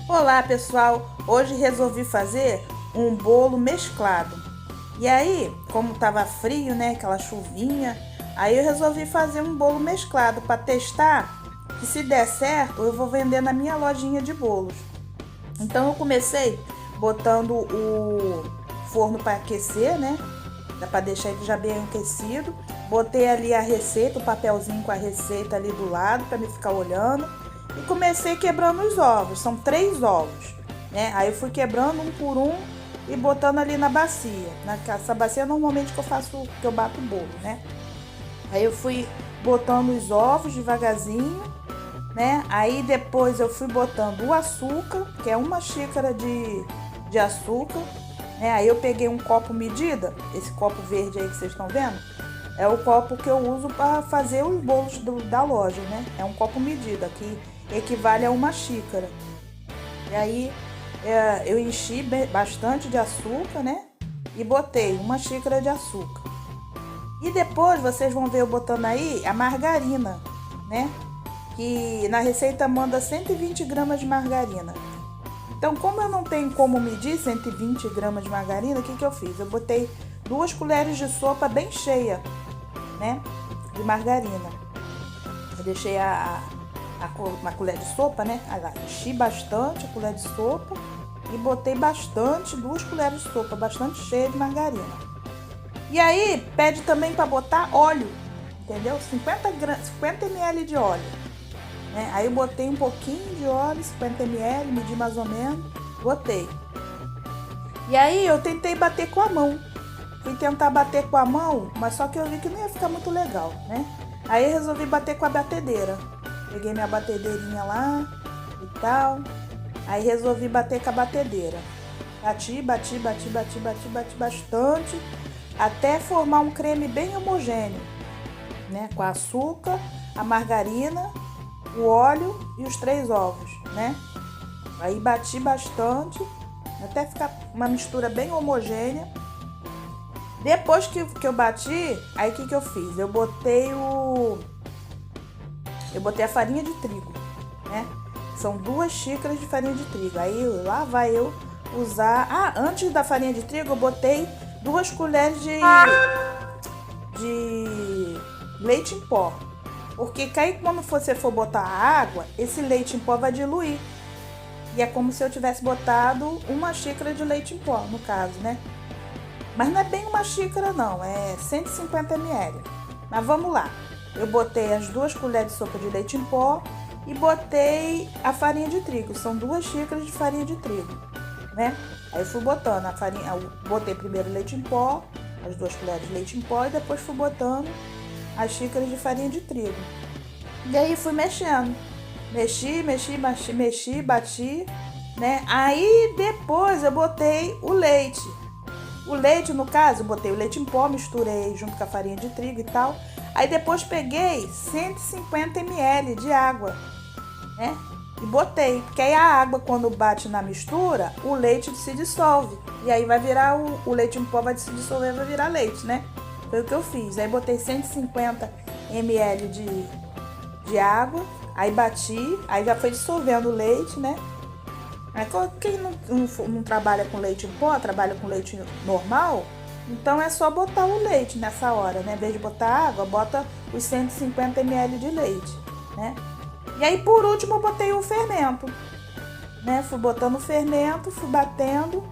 Olá pessoal, hoje resolvi fazer um bolo mesclado. E aí, como tava frio, né, aquela chuvinha, aí eu resolvi fazer um bolo mesclado para testar, que se der certo eu vou vender na minha lojinha de bolos. Então eu comecei botando o forno para aquecer, né? Dá para deixar ele já bem aquecido. Botei ali a receita, o papelzinho com a receita ali do lado para me ficar olhando. E comecei quebrando os ovos, são 3 ovos, né? Aí eu fui quebrando um por um e botando ali na bacia. Nessa bacia normalmente que eu bato o bolo, né? Aí eu fui botando os ovos devagarzinho, né? Aí depois eu fui botando o açúcar, que é uma xícara de açúcar, né? Aí eu peguei um copo medida, esse copo verde aí que vocês estão vendo, é o copo que eu uso para fazer os bolos da loja, né? É um copo medida, que equivale a uma xícara. E aí eu enchi bastante de açúcar, né? E botei uma xícara de açúcar. E depois vocês vão ver eu botando aí a margarina, né? Que na receita manda 120 gramas de margarina. Então, como eu não tenho como medir 120 gramas de margarina, o que eu fiz? Eu botei 2 colheres de sopa bem cheia, né? De margarina. Eu deixei uma colher de sopa, né? Enchi bastante a colher de sopa e botei bastante, 2 colheres de sopa, bastante cheia de margarina. E aí, pede também para botar óleo, entendeu? 50 ml de óleo, né? Aí eu botei um pouquinho de óleo, 50 ml, medi mais ou menos, botei. E aí eu tentei bater com a mão. Fui tentar bater com a mão, mas só que eu vi que não ia ficar muito legal, né? Aí eu resolvi bater com a batedeira. Peguei minha batedeirinha lá e tal. Aí resolvi bater com a batedeira. Bati bastante, até formar um creme bem homogêneo, né? Com açúcar, a margarina, o óleo e os 3 ovos, né? Aí bati bastante, até ficar uma mistura bem homogênea. Depois que eu bati, aí o que eu fiz? Eu botei a farinha de trigo, né? São 2 xícaras de farinha de trigo. Aí lá vai eu usar... antes da farinha de trigo eu botei 2 colheres de leite em pó. Porque aí quando você for botar a água, esse leite em pó vai diluir. E é como se eu tivesse botado 1 xícara de leite em pó, no caso, né? Mas não é bem 1 xícara não, é 150 ml. Mas vamos lá. Eu botei as 2 colheres de sopa de leite em pó e botei a farinha de trigo. São 2 xícaras de farinha de trigo, né? Aí eu fui botando a farinha, eu botei primeiro o leite em pó, as 2 colheres de leite em pó, e depois fui botando as xícaras de farinha de trigo. E aí fui mexendo. Mexi, bati, né? Aí depois eu botei o leite. O leite, no caso, eu botei o leite em pó, misturei junto com a farinha de trigo e tal. Aí depois peguei 150 ml de água, né? E botei, porque aí a água, quando bate na mistura, o leite se dissolve. E aí vai virar, o leite em pó vai se dissolver, vai virar leite, né? Foi o que eu fiz. Aí botei 150 ml de água, aí bati, aí já foi dissolvendo o leite, né? Quem não trabalha com leite em pó, trabalha com leite normal, então é só botar o leite nessa hora, né? Em vez de botar água, bota os 150 ml de leite, né? E aí por último eu botei o fermento, né? Fui botando o fermento, fui batendo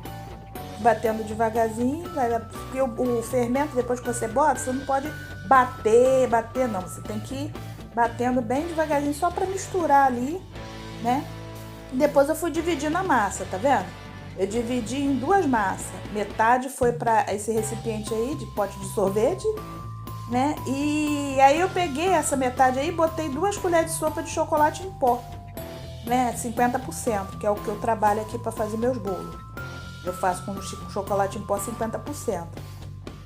devagarzinho, porque o fermento, depois que você bota, você não pode bater não, você tem que ir batendo bem devagarzinho só para misturar ali, né? Depois eu fui dividindo a massa, tá vendo? Eu dividi em 2 massas. Metade foi para esse recipiente aí de pote de sorvete, né? E aí eu peguei essa metade aí e botei 2 colheres de sopa de chocolate em pó, né? 50%, que é o que eu trabalho aqui para fazer meus bolos. Eu faço com chocolate em pó 50%.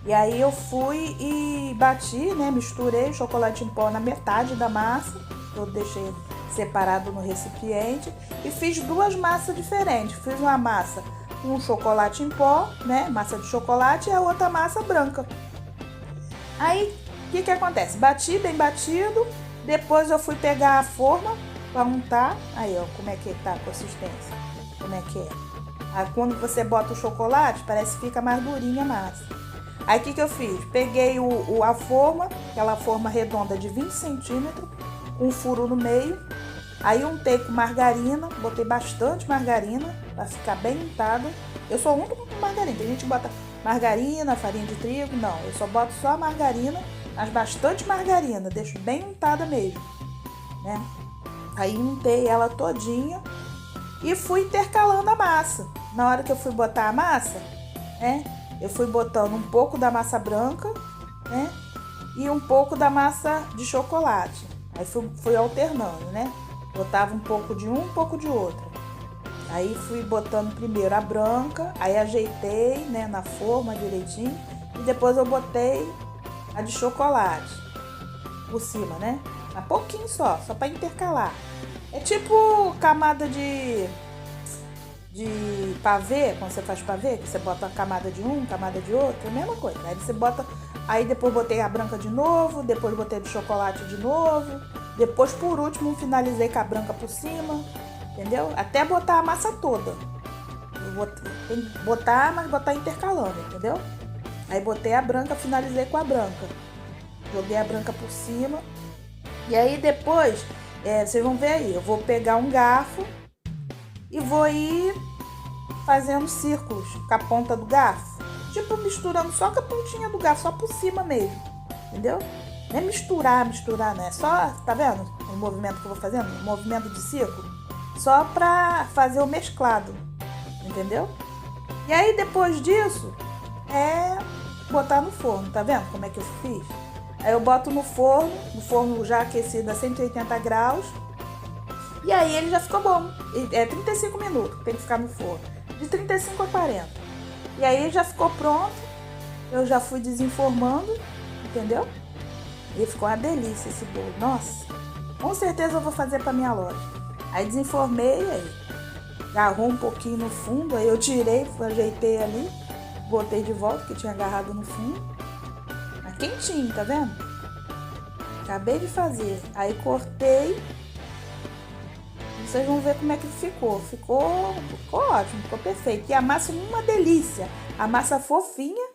E aí eu fui e bati, né? Misturei o chocolate em pó na metade da massa. Eu deixei separado no recipiente e fiz 2 massas diferentes. Fiz uma massa com chocolate em pó, né? Massa de chocolate, e a outra massa branca. Aí, o que acontece? Bati bem batido. Depois eu fui pegar a forma para untar. Aí, ó, como é que tá a consistência. Como é que é. Aí, quando você bota o chocolate, parece que fica mais durinha a massa. Aí, o que eu fiz? Peguei a forma, aquela forma redonda de 20 centímetros, com um furo no meio. Aí, untei com margarina, botei bastante margarina, para ficar bem untada. Eu só unto com margarina. Tem gente que bota margarina, farinha de trigo. Não, eu só boto só a margarina, mas bastante margarina. Deixo bem untada mesmo, né? Aí, untei ela todinha e fui intercalando a massa. Na hora que eu fui botar a massa, né? Eu fui botando um pouco da massa branca, né? E um pouco da massa de chocolate. Aí fui alternando, né? Botava um pouco de um pouco de outra. Aí fui botando primeiro a branca, aí ajeitei, né, na forma direitinho. E depois eu botei a de chocolate por cima, né? Um pouquinho só para intercalar. É tipo camada de pavê, quando você faz pavê, que você bota uma camada de um, camada de outro, é a mesma coisa. Aí você bota, aí depois botei a branca de novo, depois botei a de chocolate de novo, depois por último finalizei com a branca por cima, entendeu? Até botar a massa toda. Tem que botar, mas botar intercalando, entendeu? Aí botei a branca, finalizei com a branca. Joguei a branca por cima. E aí depois, vocês vão ver aí, eu vou pegar um garfo e vou ir fazendo círculos com a ponta do garfo. Tipo, misturando só com a pontinha do garfo, só por cima mesmo. Entendeu? Não é misturar, né? Só, tá vendo o movimento que eu vou fazendo? O movimento de círculo. Só pra fazer o mesclado. Entendeu? E aí, depois disso, botar no forno. Tá vendo como é que eu fiz? Aí eu boto no forno já aquecido a 180 graus. E aí ele já ficou bom. É 35 minutos que tem que ficar no forno. De 35 a 40. E aí já ficou pronto. Eu já fui desenformando. Entendeu? E ficou uma delícia esse bolo. Nossa. Com certeza eu vou fazer pra minha loja. Aí desenformei. Aí agarrou um pouquinho no fundo. Aí eu tirei, ajeitei ali. Botei de volta que tinha agarrado no fundo. Mas quentinho, tá vendo? Acabei de fazer. Aí cortei. Vocês vão ver como é que ficou. Ficou ótimo, ficou perfeito. E a massa uma delícia. A massa fofinha,